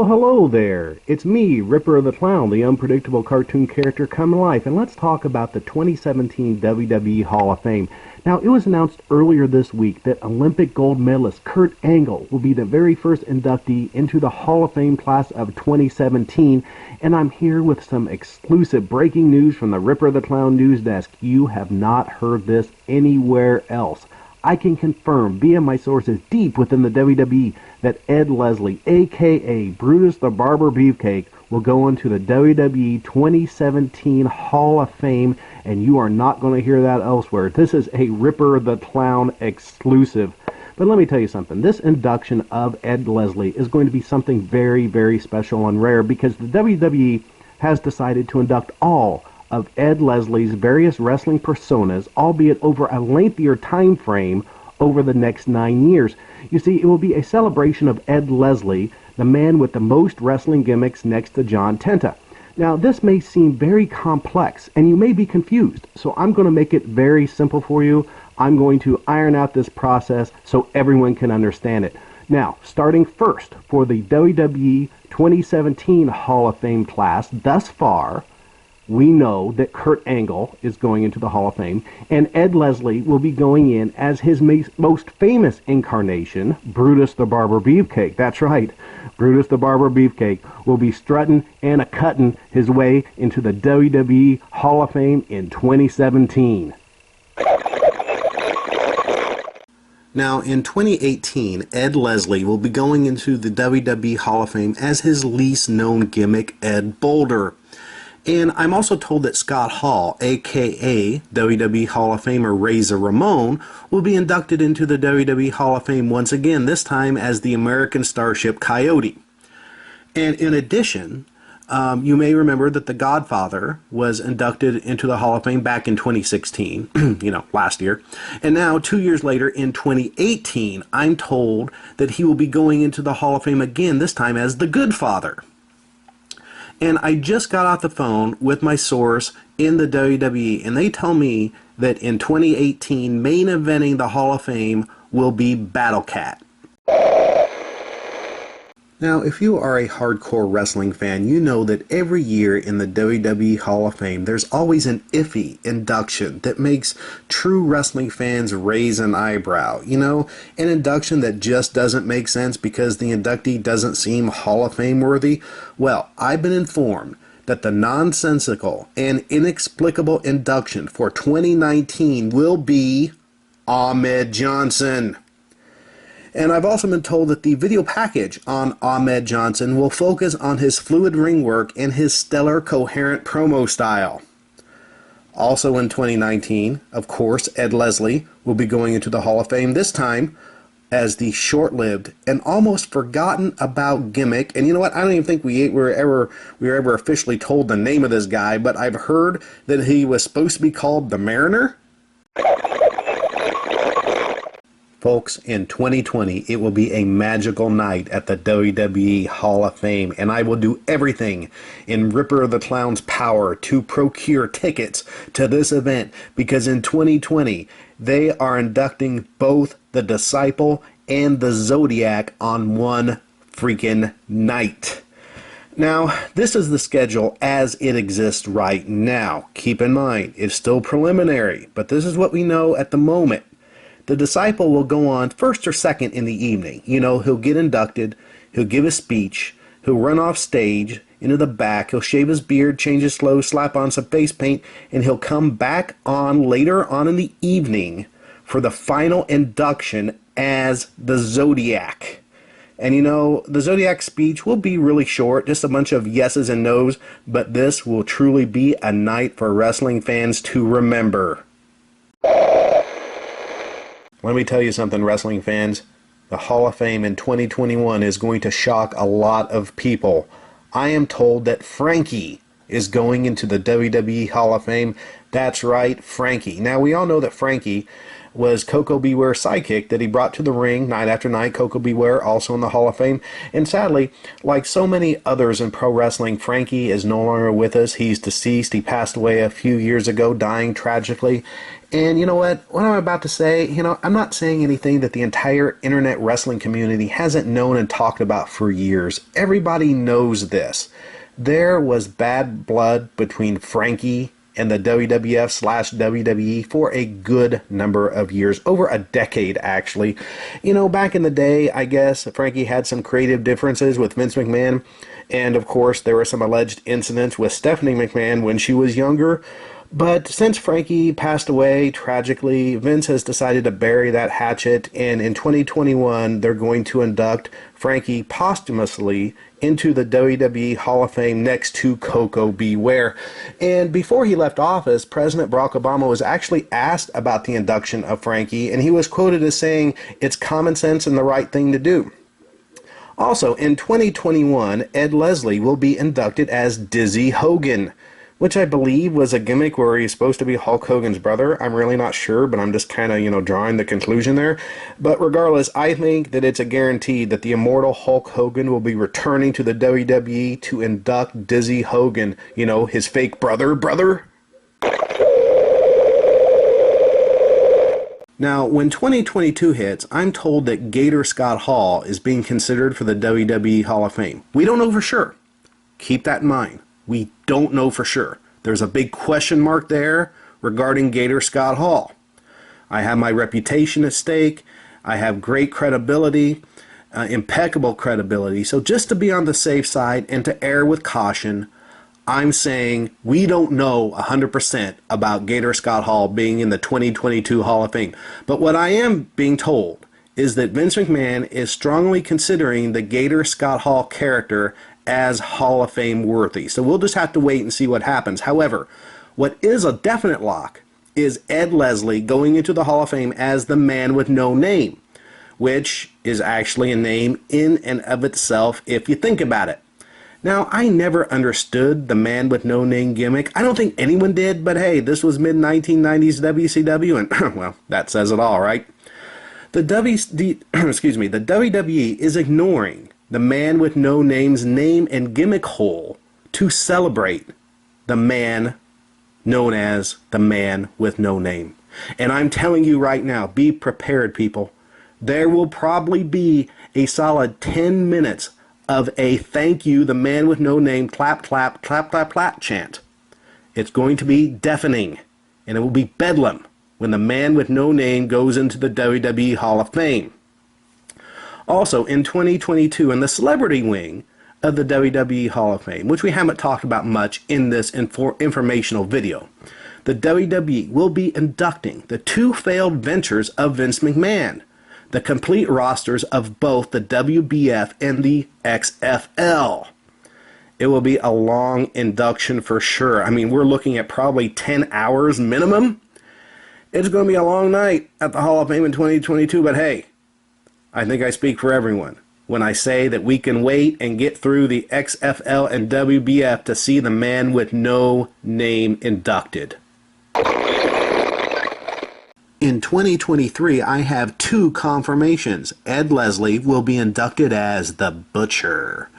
Hello there. It's me, Ripper the Clown, the unpredictable cartoon character come to life, and let's talk about the 2017 WWE Hall of Fame. Now, it was announced earlier this week that Olympic gold medalist Kurt Angle will be the very first inductee into the Hall of Fame class of 2017, and I'm here with some exclusive breaking news from the Ripper the Clown news desk. You have not heard this anywhere else. I can confirm via my sources deep within the WWE that Ed Leslie, aka Brutus The Barber Beefcake, will go into the WWE 2017 Hall of Fame, and you are not going to hear that elsewhere. This is a Ripper the Clown exclusive. But let me tell you something. This induction of Ed Leslie is going to be something very, very special and rare because the WWE has decided to induct all of Ed Leslie's various wrestling personas, albeit over a lengthier time frame over the next 9 years. You see, it will be a celebration of Ed Leslie, the man with the most wrestling gimmicks next to John Tenta. Now, this may seem very complex, and you may be confused, so I'm going to make it very simple for you. I'm going to iron out this process so everyone can understand it. Now, starting first for the WWE 2017 Hall of Fame class, thus far, we know that Kurt Angle is going into the Hall of Fame, and Ed Leslie will be going in as his most famous incarnation, Brutus the Barber Beefcake. That's right, Brutus the Barber Beefcake will be strutting and a-cutting his way into the WWE Hall of Fame in 2017. Now, in 2018, Ed Leslie will be going into the WWE Hall of Fame as his least known gimmick, Ed Boulder. And I'm also told that Scott Hall, aka WWE Hall of Famer Razor Ramon, will be inducted into the WWE Hall of Fame once again, this time as the American Starship Coyote. And in addition, you may remember that the Godfather was inducted into the Hall of Fame back in 2016, last year. And now, 2 years later, in 2018, I'm told that he will be going into the Hall of Fame again, this time as the Goodfather. And I just got off the phone with my source in the WWE, and they tell me that in 2018, main eventing the Hall of Fame will be Battle Cat. Now, if you are a hardcore wrestling fan, you know that every year in the WWE Hall of Fame, there's always an iffy induction that makes true wrestling fans raise an eyebrow. An induction that just doesn't make sense because the inductee doesn't seem Hall of Fame worthy. Well, I've been informed that the nonsensical and inexplicable induction for 2019 will be Ahmed Johnson. And I've also been told that the video package on Ahmed Johnson will focus on his fluid ring work and his stellar coherent promo style. Also in 2019, of course, Ed Leslie will be going into the Hall of Fame, this time as the short-lived and almost forgotten about gimmick. And you know what? I don't even think we were ever officially told the name of this guy, but I've heard that he was supposed to be called the Mariner. Folks, in 2020, it will be a magical night at the WWE Hall of Fame, and I will do everything in Ripper the Clown's power to procure tickets to this event, because in 2020, they are inducting both the Disciple and the Zodiac on one freaking night. Now, this is the schedule as it exists right now. Keep in mind, it's still preliminary, but this is what we know at the moment. The Disciple will go on first or second in the evening. He'll get inducted, he'll give a speech, he'll run off stage into the back, he'll shave his beard, change his clothes, slap on some face paint, and he'll come back on later on in the evening for the final induction as the Zodiac. And the Zodiac speech will be really short, just a bunch of yeses and nos, but this will truly be a night for wrestling fans to remember. Let me tell you something, wrestling fans. The Hall of Fame in 2021 is going to shock a lot of people. I am told that Frankie is going into the WWE Hall of Fame. That's right, Frankie. Now, we all know that Frankie was Koko B. Ware's sidekick that he brought to the ring night after night. Koko B. Ware also in the Hall of Fame. And sadly, like so many others in pro wrestling, Frankie is no longer with us. He's deceased. He passed away a few years ago, dying tragically. And you know what I'm about to say, I'm not saying anything that the entire internet wrestling community hasn't known and talked about for years. Everybody knows this. There was bad blood between Frankie and the WWF/WWE for a good number of years, over a decade actually. Back in the day, I guess Frankie had some creative differences with Vince McMahon, and of course there were some alleged incidents with Stephanie McMahon when she was younger. But since Frankie passed away tragically, Vince has decided to bury that hatchet, and in 2021 they're going to induct Frankie posthumously into the WWE Hall of Fame next to Koko B. Ware. And before he left office, President Barack Obama was actually asked about the induction of Frankie, and he was quoted as saying, "It's common sense and the right thing to do." Also, in 2021, Ed Leslie will be inducted as Dizzy Hogan, which I believe was a gimmick where he's supposed to be Hulk Hogan's brother. I'm really not sure, but I'm just kind of, drawing the conclusion there. But regardless, I think that it's a guarantee that the immortal Hulk Hogan will be returning to the WWE to induct Dizzy Hogan, his fake brother. Now, when 2022 hits, I'm told that Gator Scott Hall is being considered for the WWE Hall of Fame. We don't know for sure. Keep that in mind. We don't know for sure. There's a big question mark there regarding Gator Scott Hall. I have my reputation at stake. I have great credibility, impeccable credibility. So just to be on the safe side and to err with caution, I'm saying we don't know 100% about Gator Scott Hall being in the 2022 Hall of Fame. But what I am being told is that Vince McMahon is strongly considering the Gator Scott Hall character as Hall of Fame worthy. So we'll just have to wait and see what happens. However, what is a definite lock is Ed Leslie going into the Hall of Fame as the man with no name, which is actually a name in and of itself if you think about it. Now, I never understood the man with no name gimmick. I don't think anyone did, but hey, this was mid-1990s WCW, and well, that says it all, right? The WWE is ignoring the man with no name's name and gimmick hole to celebrate the man known as the man with no name. And I'm telling you right now, be prepared, people. There will probably be a solid 10 minutes of a thank you, the man with no name, clap, clap, clap, clap, clap chant. It's going to be deafening, and it will be bedlam when the man with no name goes into the WWE Hall of Fame. Also, in 2022, in the celebrity wing of the WWE Hall of Fame, which we haven't talked about much in this informational video, the WWE will be inducting the two failed ventures of Vince McMahon, the complete rosters of both the WBF and the XFL. It will be a long induction for sure. I mean, we're looking at probably 10 hours minimum. It's going to be a long night at the Hall of Fame in 2022, but hey, I think I speak for everyone when I say that we can wait and get through the XFL and WBF to see the man with no name inducted. In 2023, I have two confirmations. Ed Leslie will be inducted as the Butcher.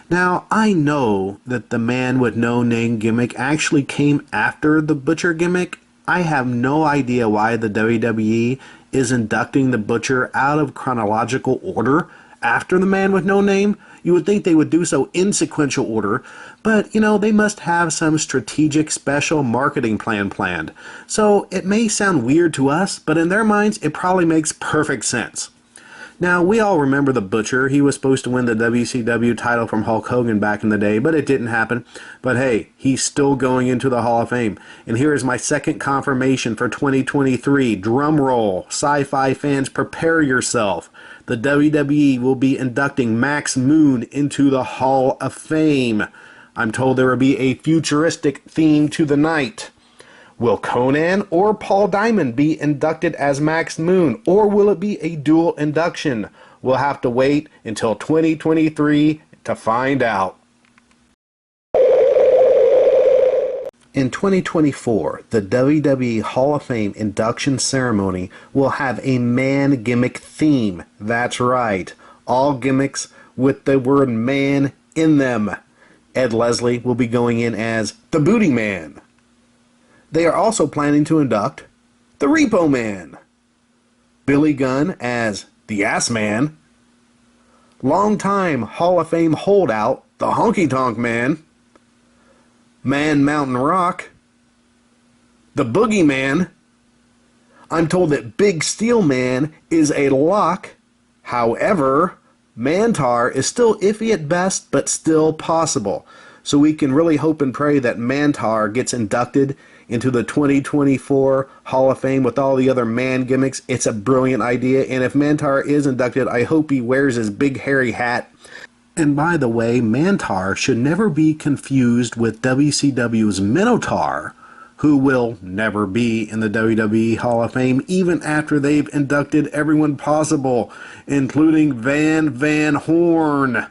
Now, I know that the man with no name gimmick actually came after the Butcher gimmick. I have no idea why the WWE is inducting the Butcher out of chronological order after the man with no name. You would think they would do so in sequential order, but they must have some strategic special marketing plan planned. So it may sound weird to us, but in their minds it probably makes perfect sense. Now, we all remember the Butcher. He was supposed to win the WCW title from Hulk Hogan back in the day, but it didn't happen. But hey, he's still going into the Hall of Fame. And here is my second confirmation for 2023. Drum roll. Sci-fi fans, prepare yourself. The WWE will be inducting Max Moon into the Hall of Fame. I'm told there will be a futuristic theme to the night. Will Conan or Paul Diamond be inducted as Max Moon, or will it be a dual induction? We'll have to wait until 2023 to find out. In 2024, the WWE Hall of Fame induction ceremony will have a man gimmick theme. That's right, all gimmicks with the word man in them. Ed Leslie will be going in as the Booty Man. They are also planning to induct the Repo Man, Billy Gunn as the Ass Man, longtime Hall of Fame holdout, the Honky Tonk Man, Man Mountain Rock, the Boogeyman. I'm told that Big Steel Man is a lock. However, Mantar is still iffy at best, but still possible. So we can really hope and pray that Mantar gets inducted into the 2024 Hall of Fame with all the other man gimmicks. It's a brilliant idea, and if Mantar is inducted, I hope he wears his big hairy hat. And by the way, Mantar should never be confused with WCW's Minotaur, who will never be in the WWE Hall of Fame even after they've inducted everyone possible, including Van Horn.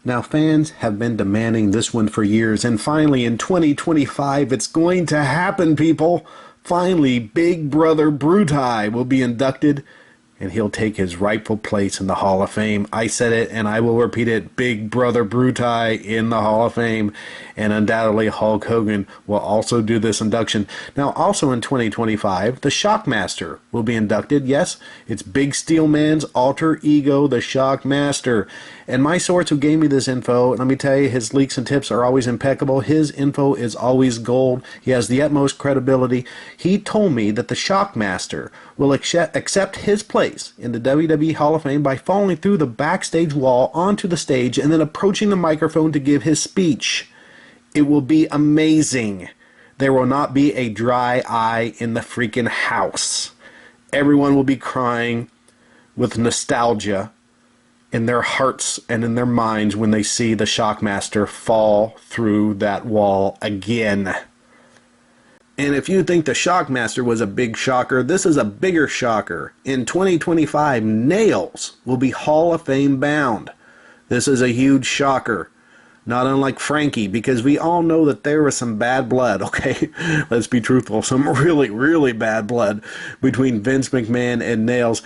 Now, fans have been demanding this one for years, and finally in 2025 it's going to happen, people. Finally, Big Brother Brutti will be inducted, and he'll take his rightful place in the Hall of Fame. I said it, and I will repeat it. Big Brother Brutti in the Hall of Fame. And undoubtedly Hulk Hogan will also do this induction. Now, also in 2025, the Shockmaster will be inducted. Yes, it's Big Steel Man's alter ego, the Shockmaster. And my source who gave me this info, let me tell you, his leaks and tips are always impeccable. His info is always gold. He has the utmost credibility. He told me that the Shockmaster will accept his place in the WWE Hall of Fame by falling through the backstage wall onto the stage and then approaching the microphone to give his speech. It will be amazing. There will not be a dry eye in the freaking house. Everyone will be crying with nostalgia in their hearts and in their minds when they see the Shockmaster fall through that wall again. And if you think the Shockmaster was a big shocker, this is a bigger shocker. In 2025, Nailz will be Hall of Fame bound. This is a huge shocker. Not unlike Frankie, because we all know that there was some bad blood, okay? Let's be truthful. Some really, really bad blood between Vince McMahon and Nailz.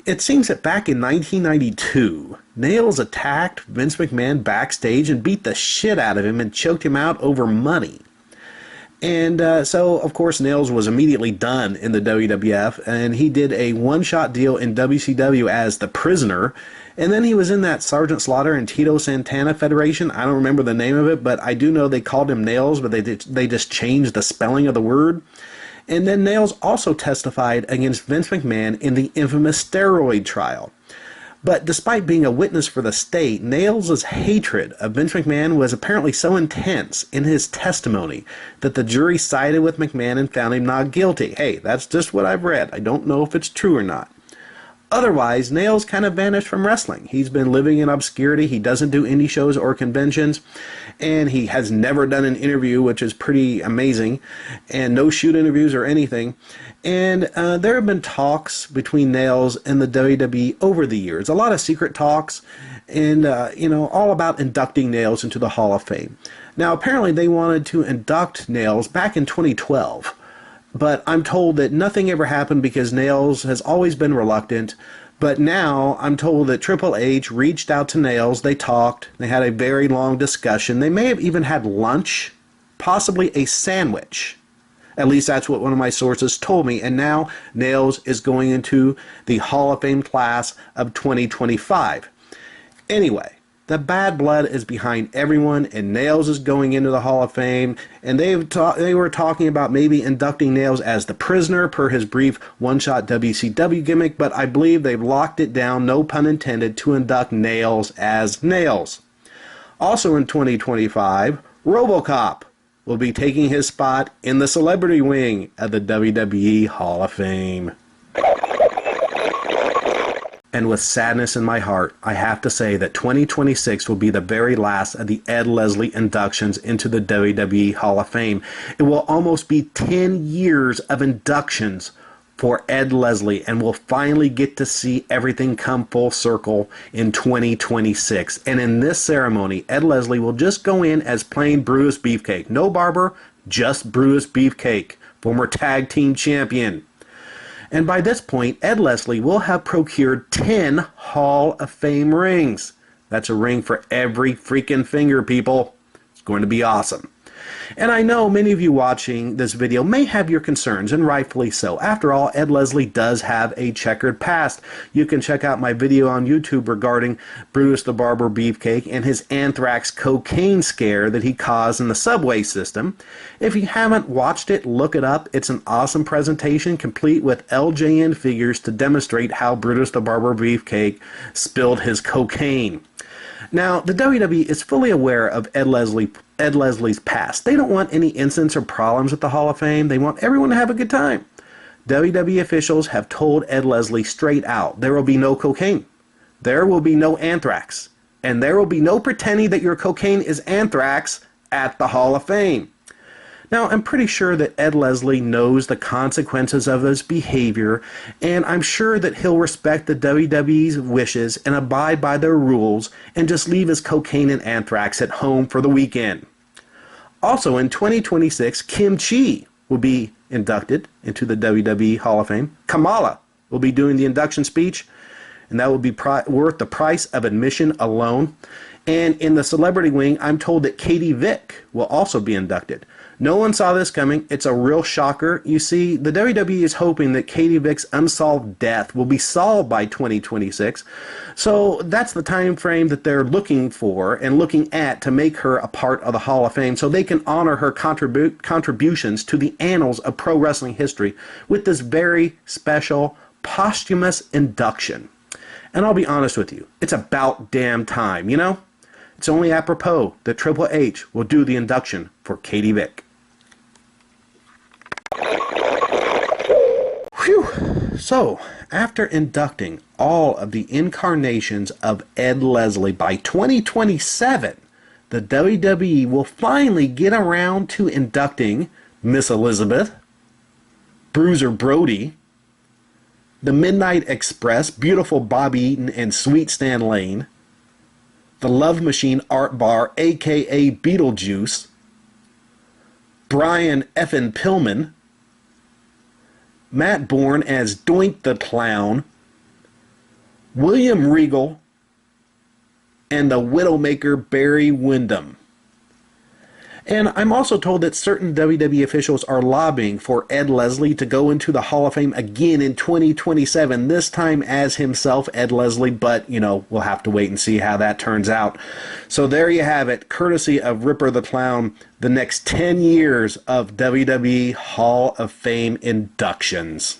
It seems that back in 1992, Nailz attacked Vince McMahon backstage and beat the shit out of him and choked him out over money. And so, of course, Nailz was immediately done in the WWF, and he did a one-shot deal in WCW as the Prisoner, and then he was in that Sergeant Slaughter and Tito Santana Federation. I don't remember the name of it, but I do know they called him Nailz, but they just changed the spelling of the word. And then Nailz also testified against Vince McMahon in the infamous steroid trial. But despite being a witness for the state, Nailz' hatred of Vince McMahon was apparently so intense in his testimony that the jury sided with McMahon and found him not guilty. Hey, that's just what I've read. I don't know if it's true or not. Otherwise, Nailz kind of vanished from wrestling. He's been living in obscurity. He doesn't do indie shows or conventions, and he has never done an interview, which is pretty amazing, and no shoot interviews or anything. And there have been talks between Nailz and the WWE over the years, a lot of secret talks, and all about inducting Nailz into the Hall of Fame. Now, apparently they wanted to induct Nailz back in 2012. But I'm told that nothing ever happened because Nailz has always been reluctant. But now I'm told that Triple H reached out to Nailz. They talked. They had a very long discussion. They may have even had lunch, possibly a sandwich. At least that's what one of my sources told me. And now Nailz is going into the Hall of Fame class of 2025. Anyway, the bad blood is behind everyone, and Nailz is going into the Hall of Fame, and they were talking about maybe inducting Nailz as the Prisoner per his brief one-shot WCW gimmick, but I believe they've locked it down, no pun intended, to induct Nailz as Nailz. Also in 2025, RoboCop will be taking his spot in the celebrity wing of the WWE Hall of Fame. And with sadness in my heart, I have to say that 2026 will be the very last of the Ed Leslie inductions into the WWE Hall of Fame. It will almost be 10 years of inductions for Ed Leslie, and we'll finally get to see everything come full circle in 2026. And in this ceremony, Ed Leslie will just go in as plain Brutus Beefcake. No Barber, just Brutus Beefcake, former tag team champion. And by this point, Ed Leslie will have procured 10 Hall of Fame rings. That's a ring for every freaking finger, people. It's going to be awesome. And I know many of you watching this video may have your concerns, and rightfully so. After all, Ed Leslie does have a checkered past. You can check out my video on YouTube regarding Brutus the Barber Beefcake and his anthrax cocaine scare that he caused in the subway system. If you haven't watched it, look it up. It's an awesome presentation complete with LJN figures to demonstrate how Brutus the Barber Beefcake spilled his cocaine. Now, the WWE is fully aware of Ed Leslie's past. They don't want any incidents or problems with the Hall of Fame. They want everyone to have a good time. WWE officials have told Ed Leslie straight out, there will be no cocaine. There will be no anthrax. And there will be no pretending that your cocaine is anthrax at the Hall of Fame. Now, I'm pretty sure that Ed Leslie knows the consequences of his behavior, and I'm sure that he'll respect the WWE's wishes and abide by their rules and just leave his cocaine and anthrax at home for the weekend. Also, in 2026, Kim Chi will be inducted into the WWE Hall of Fame. Kamala will be doing the induction speech, and that will be worth the price of admission alone. And in the celebrity wing, I'm told that Katie Vick will also be inducted. No one saw this coming. It's a real shocker. You see, the WWE is hoping that Katie Vick's unsolved death will be solved by 2026. So that's the time frame that they're looking for and looking at to make her a part of the Hall of Fame so they can honor her contributions to the annals of pro wrestling history with this very special posthumous induction. And I'll be honest with you, it's about damn time, you know? It's only apropos that Triple H will do the induction for Katie Vick. Whew. So, after inducting all of the incarnations of Ed Leslie by 2027, the WWE will finally get around to inducting Miss Elizabeth, Bruiser Brody, the Midnight Express, beautiful Bobby Eaton and Sweet Stan Lane, the Love Machine Art Barr, aka Beetlejuice, Brian effin Pillman, Matt Borne as Doink the Clown, William Regal, and the Widowmaker Barry Windham. And I'm also told that certain WWE officials are lobbying for Ed Leslie to go into the Hall of Fame again in 2027, this time as himself, Ed Leslie, but, you know, we'll have to wait and see how that turns out. So there you have it, courtesy of Ripper the Clown, the next 10 years of WWE Hall of Fame inductions.